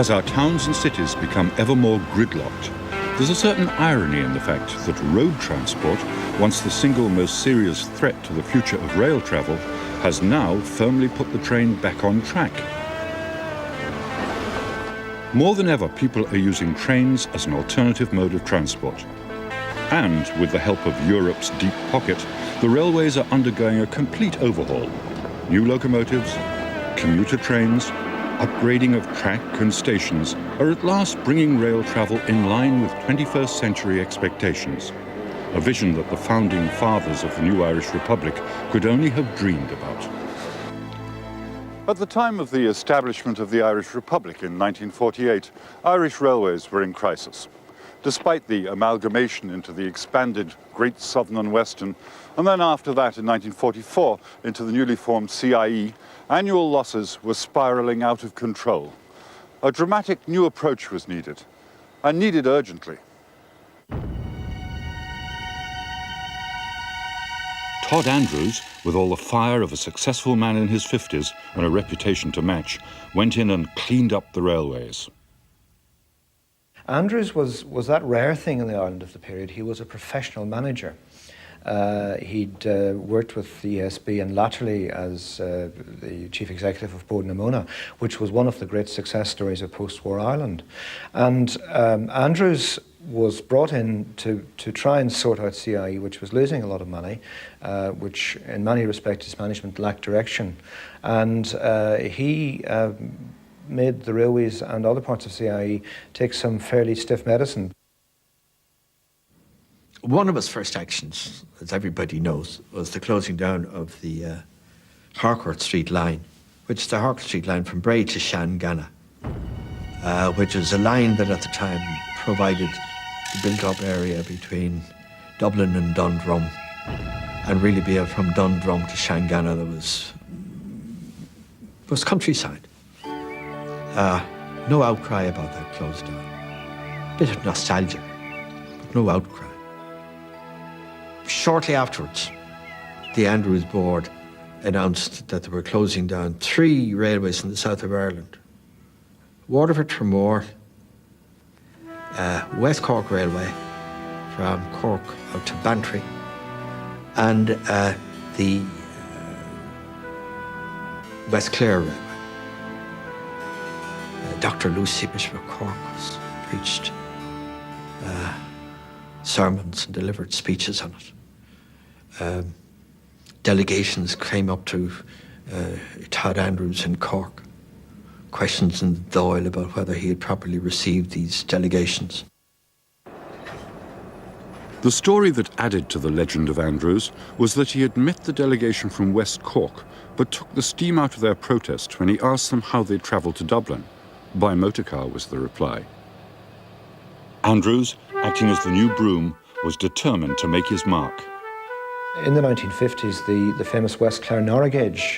As our towns and cities become ever more gridlocked, there's a certain irony in the fact that road transport, once the single most serious threat to the future of rail travel, has now firmly put the train back on track. More than ever, people are using trains as an alternative mode of transport. And with the help of Europe's deep pocket, the railways are undergoing a complete overhaul. New locomotives, commuter trains, upgrading of track and stations are at last bringing rail travel in line with 21st century expectations, a vision that the founding fathers of the new Irish Republic could only have dreamed about. At the time of the establishment of the Irish Republic in 1948, Irish railways were in crisis. Despite the amalgamation into the expanded Great Southern and Western, and then after that in 1944 into the newly formed CIE, annual losses were spiralling out of control. A dramatic new approach was needed, and needed urgently. Todd Andrews, with all the fire of a successful man in his 50s and a reputation to match, went in and cleaned up the railways. Andrews was that rare thing in the Ireland of the period. He was a professional manager. He'd worked with the ESB and latterly as the chief executive of Bode na Móna, which was one of the great success stories of post-war Ireland. And Andrews was brought in to try and sort out CIE, which was losing a lot of money, which in many respects its management lacked direction. And he made the railways and other parts of CIE take some fairly stiff medicine. One of his first actions, as everybody knows, was the closing down of the Harcourt Street line, which is the Harcourt Street line from Bray to Shanganna, which was a line that at the time provided the built-up area between Dublin and Dundrum, and really from Dundrum to Shanganna there was countryside. No outcry about that closed down. Bit of nostalgia, but no outcry. Shortly afterwards, the Andrews board announced that they were closing down 3 railways in the south of Ireland. Waterford Tramore, West Cork Railway from Cork out to Bantry, and the West Clare Railway. Dr. Lucy, Bishop of Cork, preached sermons and delivered speeches on it. Delegations came up to Todd Andrews in Cork, questions in the Dáil about whether he had properly received these delegations. The story that added to the legend of Andrews was that he had met the delegation from West Cork, but took the steam out of their protest when he asked them how they'd travel to Dublin. By motorcar was the reply. Andrews, acting as the new Broom, was determined to make his mark. In the 1950s, the famous West Clare Norra gauge,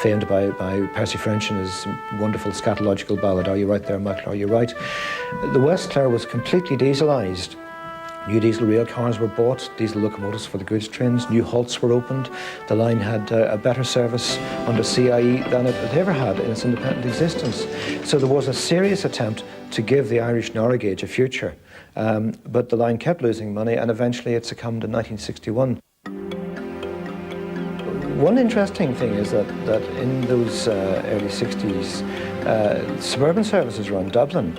famed by Percy French in his wonderful scatological ballad, Are You Right There, Michael, Are You Right? The West Clare was completely dieselised. New diesel rail cars were bought, diesel locomotives for the goods trains, new halts were opened. The line had a better service under CIE than it had ever had in its independent existence. So there was a serious attempt to give the Irish Norra gauge a future. But the line kept losing money and eventually it succumbed in 1961. One interesting thing is that in those early 60s, suburban services around Dublin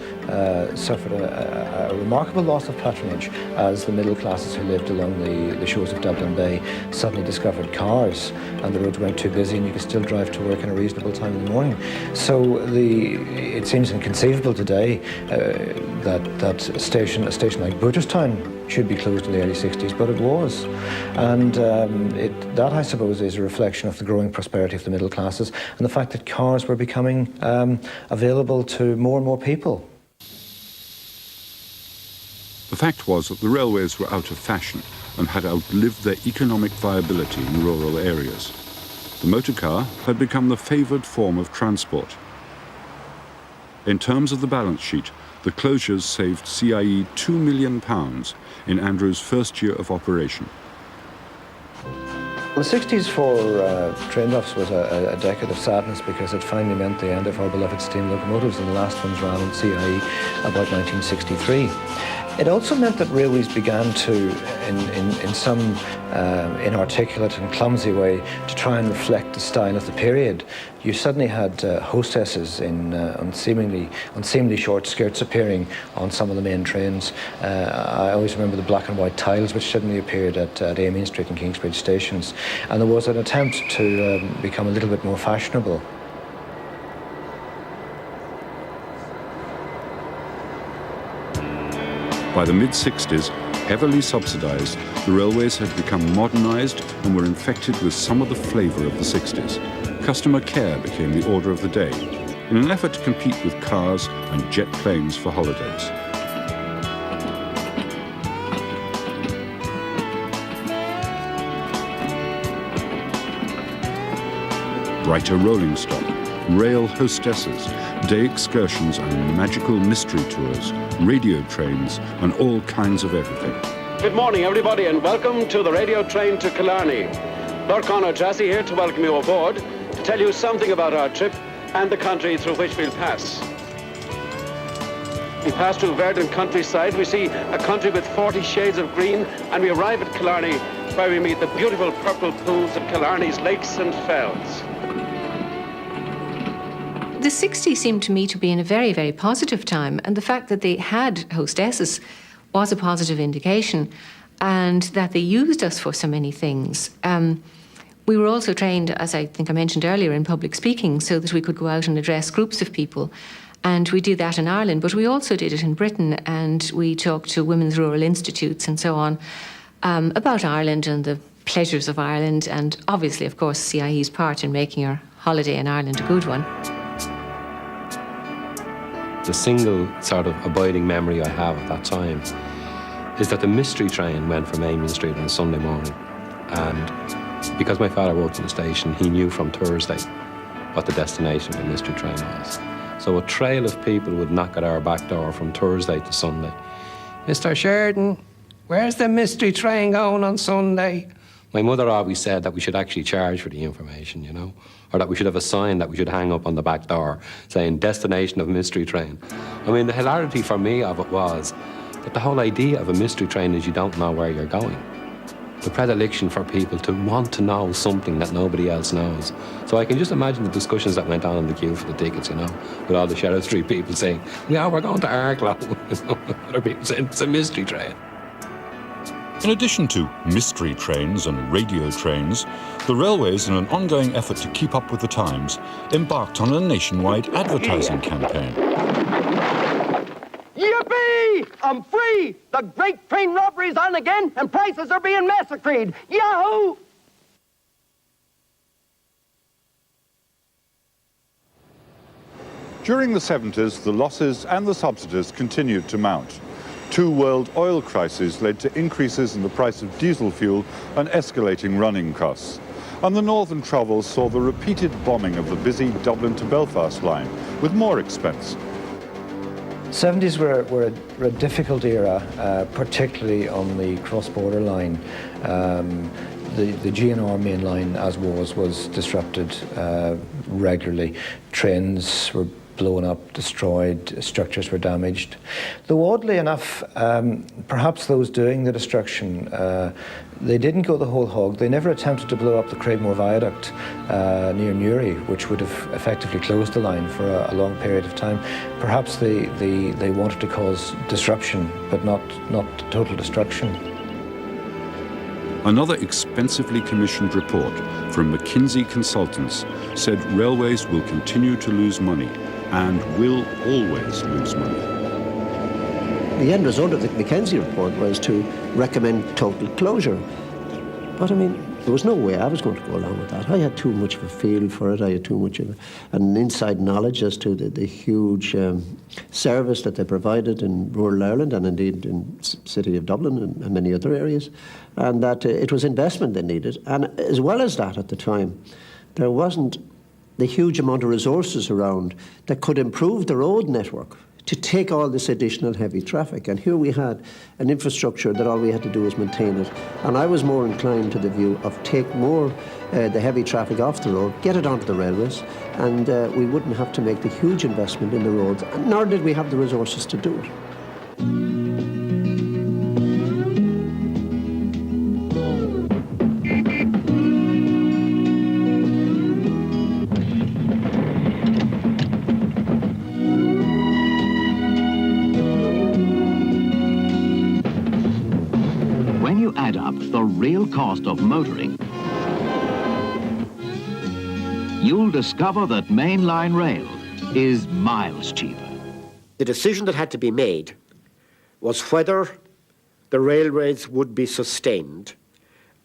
suffered a remarkable loss of patronage as the middle classes who lived along the shores of Dublin Bay suddenly discovered cars and the roads weren't too busy and you could still drive to work in a reasonable time in the morning. So it seems inconceivable today that a station like Booterstown should be closed in the early 60s, but it was. And that, I suppose, is a reflection of the growing prosperity of the middle classes and the fact that cars were becoming available to more and more people. The fact was that the railways were out of fashion and had outlived their economic viability in rural areas. The motorcar had become the favoured form of transport. In terms of the balance sheet, the closures saved CIE £2 million in Andrews' first year of operation. The 60s for train roughs was a decade of sadness because it finally meant the end of our beloved steam locomotives, and the last ones ran in CIE about 1963. It also meant that railways began to, in some inarticulate and clumsy way, to try and reflect the style of the period. You suddenly had hostesses in unseemly short skirts appearing on some of the main trains. I always remember the black and white tiles which suddenly appeared at Amiens Street and Kingsbridge stations. And there was an attempt to become a little bit more fashionable. By the mid-60s, heavily subsidised, the railways had become modernised and were infected with some of the flavour of the 60s. Customer care became the order of the day, in an effort to compete with cars and jet planes for holidays. Brighter rolling stock, rail hostesses, day excursions and magical mystery tours, radio trains and all kinds of everything. Good morning everybody and welcome to the radio train to Killarney. Lord Conor Jassy here to welcome you aboard, to tell you something about our trip and the country through which we'll pass. We pass through verdant countryside, we see a country with 40 shades of green, and we arrive at Killarney where we meet the beautiful purple pools of Killarney's lakes and fells. The 60s seemed to me to be in a very, very positive time, and the fact that they had hostesses was a positive indication, and that they used us for so many things. We were also trained, as I think I mentioned earlier, in public speaking, so that we could go out and address groups of people. And we did that in Ireland, but we also did it in Britain, and we talked to women's rural institutes and so on about Ireland and the pleasures of Ireland, and obviously, of course, CIE's part in making our holiday in Ireland a good one. The single sort of abiding memory I have at that time is that the mystery train went from Amiens Street on a Sunday morning, and because my father worked in the station, he knew from Thursday what the destination of the mystery train was. So a trail of people would knock at our back door from Thursday to Sunday. "Mr. Sheridan, where's the mystery train going on Sunday?" My mother always said that we should actually charge for the information, you know, or that we should have a sign that we should hang up on the back door saying destination of mystery train. I mean, the hilarity for me of it was that the whole idea of a mystery train is you don't know where you're going. The predilection for people to want to know something that nobody else knows. So I can just imagine the discussions that went on in the queue for the tickets, you know, with all the Sheriff Street people saying, "Yeah, we're going to Arklow." Other people saying, "It's a mystery train." In addition to mystery trains and radio trains, the railways, in an ongoing effort to keep up with the times, embarked on a nationwide advertising campaign. Yippee! I'm free! The great train robbery's on again, and prices are being massacred! Yahoo! During the 70s, the losses and the subsidies continued to mount. Two world oil crises led to increases in the price of diesel fuel and escalating running costs. And the Northern Troubles saw the repeated bombing of the busy Dublin to Belfast line, with more expense. 70s were a difficult era, particularly on the cross-border line. The GNR main line, as was disrupted regularly. Trains were blown up, destroyed, structures were damaged. Though oddly enough, perhaps those doing the destruction, they didn't go the whole hog. They never attempted to blow up the Craigmore Viaduct near Newry, which would have effectively closed the line for a long period of time. Perhaps they wanted to cause disruption, but not total destruction. Another expensively commissioned report from McKinsey Consultants said railways will continue to lose money and will always lose money. The end result of the McKinsey report was to recommend total closure. But I mean, there was no way I was going to go along with that. I had too much of a feel for it. I had too much of an inside knowledge as to the huge service that they provided in rural Ireland and indeed in the city of Dublin and many other areas, and that it was investment they needed. And as well as that, at the time, there wasn't the huge amount of resources around that could improve the road network to take all this additional heavy traffic. And here we had an infrastructure that all we had to do was maintain it. And I was more inclined to the view of take more the heavy traffic off the road, get it onto the railways, and we wouldn't have to make the huge investment in the roads, nor did we have the resources to do it. When you add up the real cost of motoring, you'll discover that mainline rail is miles cheaper. The decision that had to be made was whether the railways would be sustained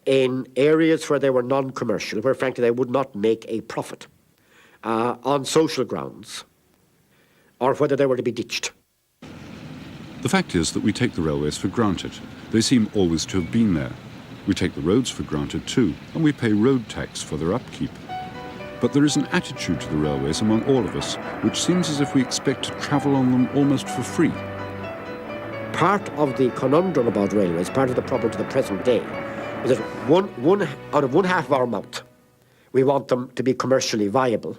in areas where they were non-commercial, where frankly they would not make a profit on social grounds, or whether they were to be ditched. The fact is that we take the railways for granted. They seem always to have been there. We take the roads for granted too, and we pay road tax for their upkeep. But there is an attitude to the railways among all of us, which seems as if we expect to travel on them almost for free. Part of the conundrum about railways, part of the problem to the present day, is that out of one half of our mouth, we want them to be commercially viable,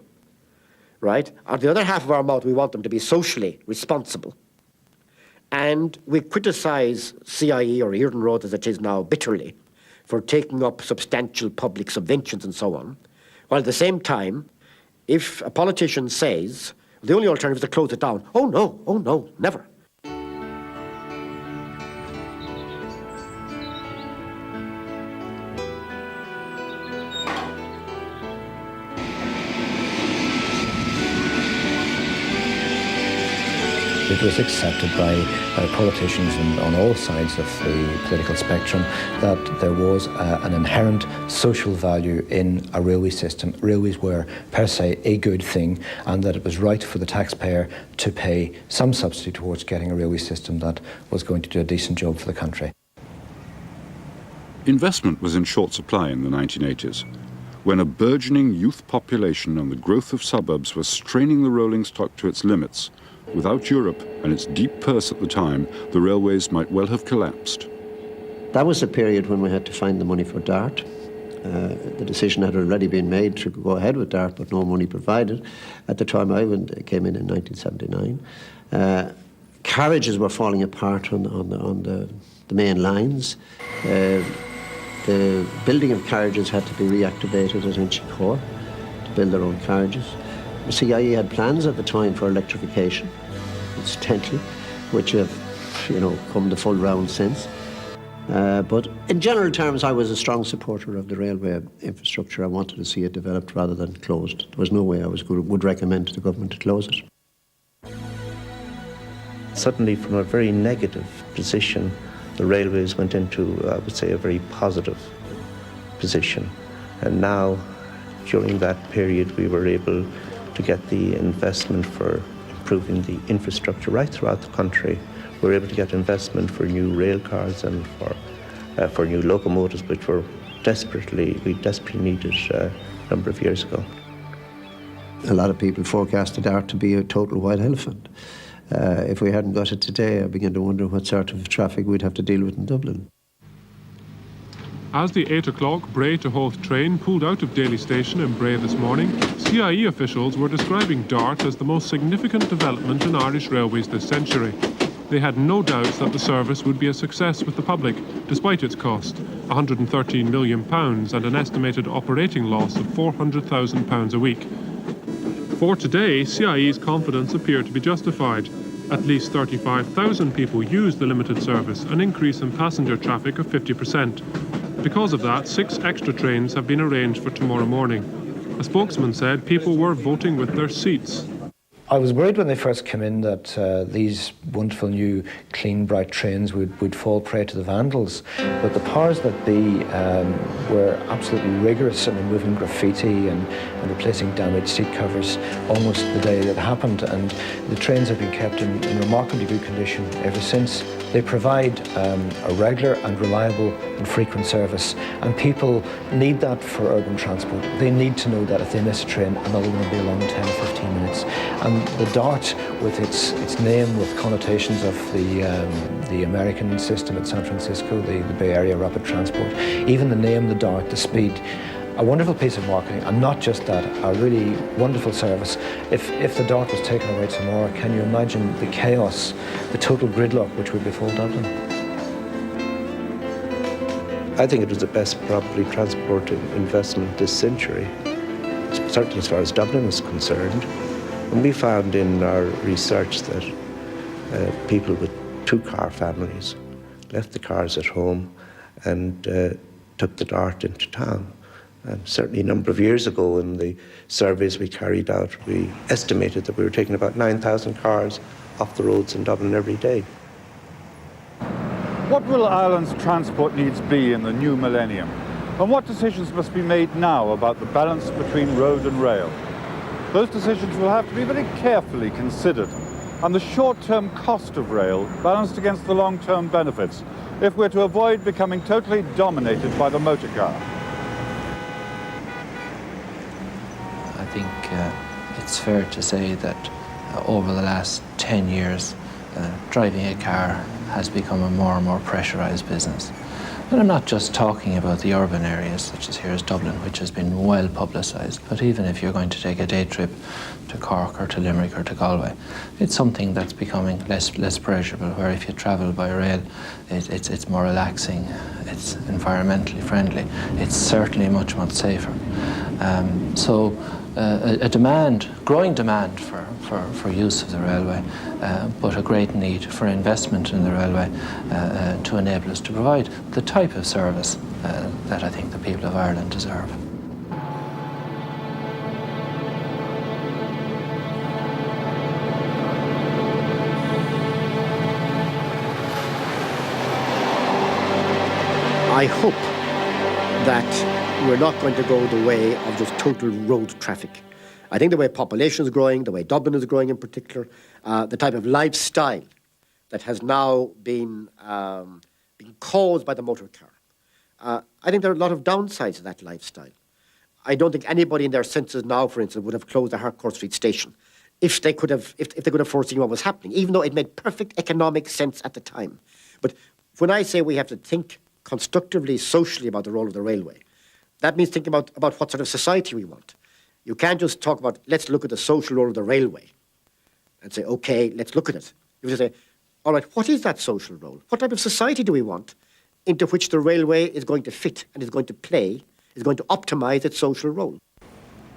right? Out of the other half of our mouth, we want them to be socially responsible. And we criticise CIE, or Eardon Road as it is now, bitterly for taking up substantial public subventions and so on. While at the same time, if a politician says the only alternative is to close it down, oh no, never. It was accepted by politicians on all sides of the political spectrum that there was an inherent social value in a railway system. Railways were per se a good thing, and that it was right for the taxpayer to pay some subsidy towards getting a railway system that was going to do a decent job for the country. Investment was in short supply in the 1980s, when a burgeoning youth population and the growth of suburbs were straining the rolling stock to its limits. Without Europe and its deep purse at the time, the railways might well have collapsed. That was a period when we had to find the money for DART. The decision had already been made to go ahead with DART, but no money provided. At the time I came in 1979. Carriages were falling apart on the main lines. The building of carriages had to be reactivated at Inchicore to build their own carriages. The CIE had plans at the time for electrification, incidentally, which have, come the full round since. But in general terms, I was a strong supporter of the railway infrastructure. I wanted to see it developed rather than closed. There was no way I would recommend to the government to close it. Suddenly, from a very negative position, the railways went into, I would say, a very positive position. And now, during that period, we were able to get the investment for improving the infrastructure right throughout the country. We were able to get investment for new rail cars and for new locomotives, which we desperately needed a number of years ago. A lot of people forecasted DART to be a total white elephant. If we hadn't got it today, I begin to wonder what sort of traffic we'd have to deal with in Dublin. As the 8 o'clock Bray to Howth train pulled out of Daly Station in Bray this morning, CIE officials were describing DART as the most significant development in Irish railways this century. They had no doubts that the service would be a success with the public, despite its cost, £113 million and an estimated operating loss of £400,000 a week. For today, CIE's confidence appeared to be justified. At least 35,000 people used the limited service, an increase in passenger traffic of 50%. Because of that, 6 extra trains have been arranged for tomorrow morning. A spokesman said people were voting with their seats. I was worried when they first came in that these wonderful new clean, bright trains would fall prey to the vandals. But the powers that be were absolutely rigorous in removing graffiti and replacing damaged seat covers almost the day that happened. And the trains have been kept in remarkably good condition ever since. They provide a regular and reliable and frequent service, and people need that for urban transport. They need to know that if they miss a train, another one will be along in 10 or 15 minutes. And The Dart, with its name, with connotations of the American system at San Francisco, the Bay Area Rapid Transport, even the name, the Dart, the speed, a wonderful piece of marketing, and not just that, a really wonderful service. If the Dart was taken away tomorrow, can you imagine the chaos, the total gridlock which would befall Dublin? I think it was the best property transport investment this century, certainly as far as Dublin is concerned. And we found in our research that people with two-car families left the cars at home and took the Dart into town. And certainly a number of years ago in the surveys we carried out, we estimated that we were taking about 9,000 cars off the roads in Dublin every day. What will Ireland's transport needs be in the new millennium? And what decisions must be made now about the balance between road and rail? Those decisions will have to be very carefully considered, and the short-term cost of rail balanced against the long-term benefits, if we're to avoid becoming totally dominated by the motor car. I think it's fair to say that over the last 10 years, driving a car has become a more and more pressurised business. And I'm not just talking about the urban areas, such as here as Dublin, which has been well publicised, but even if you're going to take a day trip to Cork or to Limerick or to Galway, it's something that's becoming less pleasurable, where if you travel by rail, it's more relaxing, it's environmentally friendly, it's certainly much safer. So a growing demand for use of the railway, but a great need for investment in the railway to enable us to provide the type of service that I think the people of Ireland deserve. I hope that we're not going to go the way of just total road traffic. I think the way population is growing, the way Dublin is growing in particular, the type of lifestyle that has now been caused by the motor car. I think there are a lot of downsides to that lifestyle. I don't think anybody in their senses now, for instance, would have closed the Harcourt Street station if they could have foreseen what was happening, even though it made perfect economic sense at the time. But when I say we have to think constructively, socially about the role of the railway, that means thinking about what sort of society we want. You can't just talk about, let's look at the social role of the railway and say, okay, let's look at it. You have to say, all right, what is that social role? What type of society do we want into which the railway is going to fit and is going to play, is going to optimise its social role?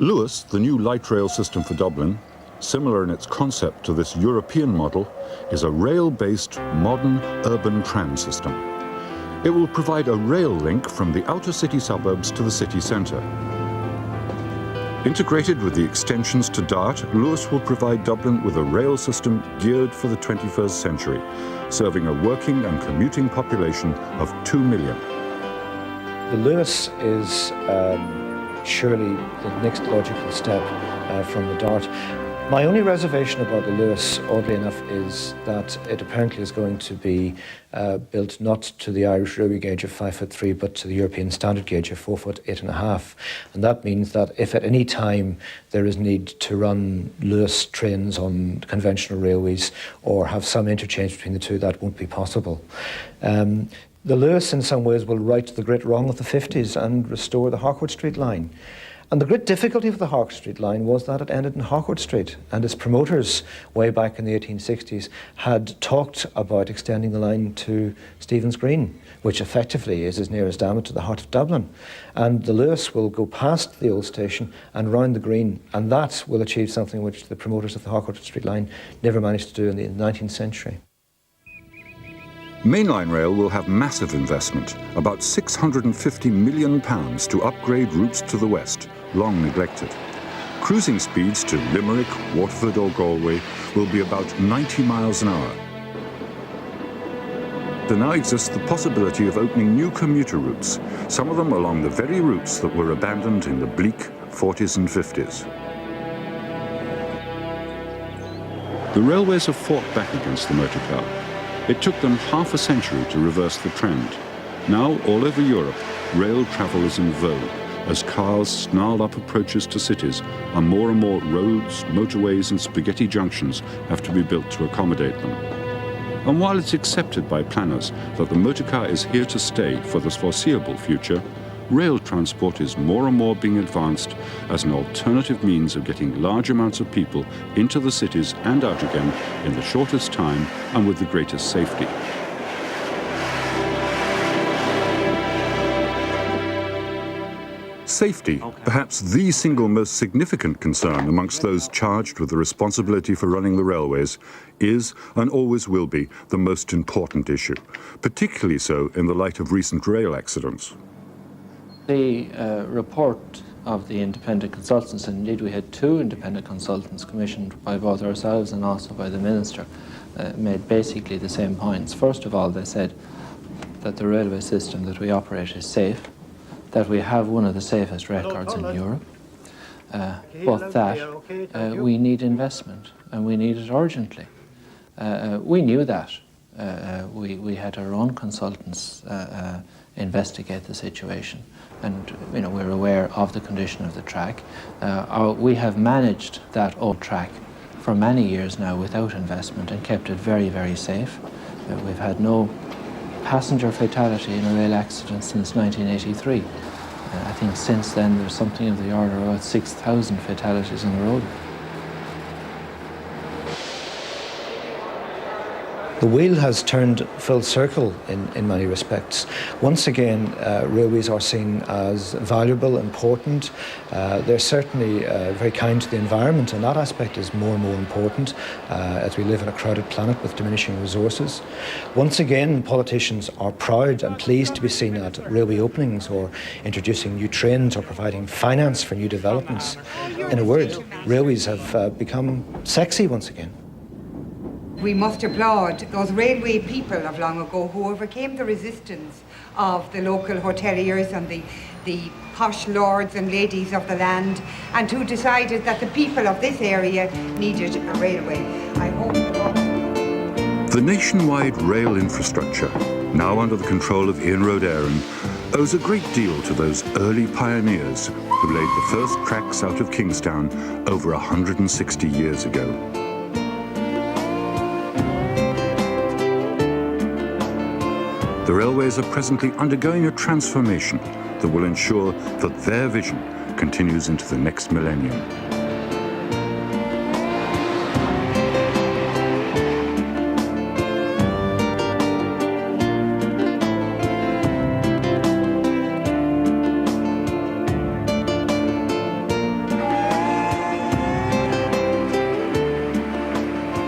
Lewis, the new light rail system for Dublin, similar in its concept to this European model, is a rail-based modern urban tram system. It will provide a rail link from the outer city suburbs to the city centre. Integrated with the extensions to Dart, Lewis will provide Dublin with a rail system geared for the 21st century, serving a working and commuting population of 2 million. The Lewis is surely the next logical step from the Dart. My only reservation about the Lewis, oddly enough, is that it apparently is going to be built not to the Irish railway gauge of 5'3", but to the European standard gauge of 4'8½". And that means that if at any time there is need to run Lewis trains on conventional railways or have some interchange between the two, that won't be possible. The Lewis, in some ways, will right the great wrong of the 50s and restore the Harcourt Street line. And the great difficulty of the Harcourt Street line was that it ended in Harcourt Street, and its promoters, way back in the 1860s, had talked about extending the line to Stephen's Green, which effectively is as near as damn it to the heart of Dublin. And the Lewis will go past the old station and round the Green, and that will achieve something which the promoters of the Harcourt Street line never managed to do in the 19th century. Mainline rail will have massive investment, about £650 million to upgrade routes to the west, long neglected. Cruising speeds to Limerick, Waterford or Galway will be about 90 miles an hour. There now exists the possibility of opening new commuter routes, some of them along the very routes that were abandoned in the bleak 40s and 50s. The railways have fought back against the motor car. It took them half a century to reverse the trend. Now, all over Europe, rail travel is in vogue, as cars snarl up approaches to cities and more roads, motorways and spaghetti junctions have to be built to accommodate them. And while it's accepted by planners that the motorcar is here to stay for the foreseeable future, rail transport is more and more being advanced as an alternative means of getting large amounts of people into the cities and out again in the shortest time and with the greatest safety. Safety, perhaps the single most significant concern amongst those charged with the responsibility for running the railways, is and always will be the most important issue, particularly so in the light of recent rail accidents. The report of the independent consultants, and indeed we had two independent consultants commissioned by both ourselves and also by the Minister, made basically the same points. First of all, they said that the railway system that we operate is safe, that we have one of the safest records in Europe, but that we need investment, and we need it urgently. We knew that. We had our own consultants investigate the situation, and we're aware of the condition of the track. We have managed that old track for many years now without investment and kept it very, very safe. We've had no passenger fatality in a rail accident since 1983. I think since then there's something of the order of about 6,000 fatalities on the road. The wheel has turned full circle in many respects. Once again, railways are seen as valuable, important. They're certainly very kind to the environment, and that aspect is more and more important as we live on a crowded planet with diminishing resources. Once again, politicians are proud and pleased to be seen at railway openings or introducing new trains or providing finance for new developments. In a word, railways have become sexy once again. We must applaud those railway people of long ago who overcame the resistance of the local hoteliers and the posh lords and ladies of the land, and who decided that the people of this area needed a railway. I hope. The nationwide rail infrastructure, now under the control of Ian Rodaron, owes a great deal to those early pioneers who laid the first tracks out of Kingstown over 160 years ago. The railways are presently undergoing a transformation that will ensure that their vision continues into the next millennium.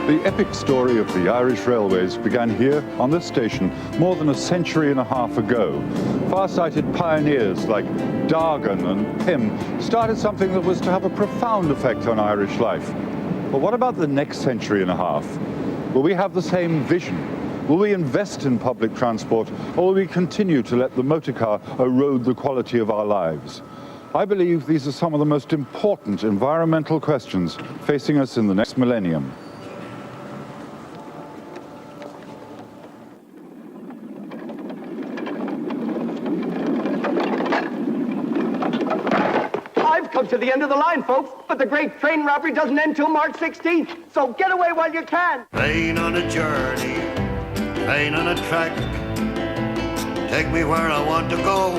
The epic story of the Irish Railways began here on this station more than a century and a half ago. Far-sighted pioneers like Dargan and Pym started something that was to have a profound effect on Irish life. But what about the next century and a half? Will we have the same vision? Will we invest in public transport, or will we continue to let the motorcar erode the quality of our lives? I believe these are some of the most important environmental questions facing us in the next millennium. To the end of the line, folks, but the great train robbery doesn't end till March 16th, so get away while you can. Train on a journey, train on a track, take me where I want to go.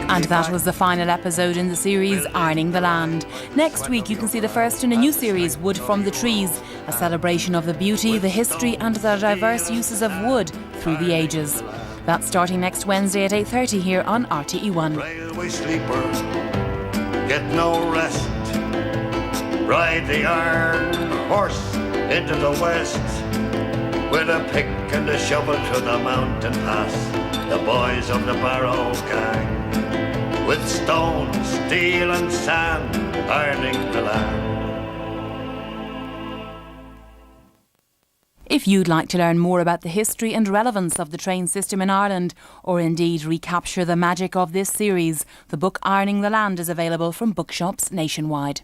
And that was the final episode in the series Ironing the Land. Next week you can see the first in a new series, Wood from the Trees, a celebration of the beauty, the history and the diverse uses of wood through the ages. That's starting next Wednesday at 8:30 here on RTE1. Railway sleeper, get no rest, ride the iron horse into the west, with a pick and a shovel to the mountain pass, the boys of the Barrow gang, with stone, steel and sand, ironing the land. If you'd like to learn more about the history and relevance of the train system in Ireland, or indeed recapture the magic of this series, the book Ironing the Land is available from bookshops nationwide.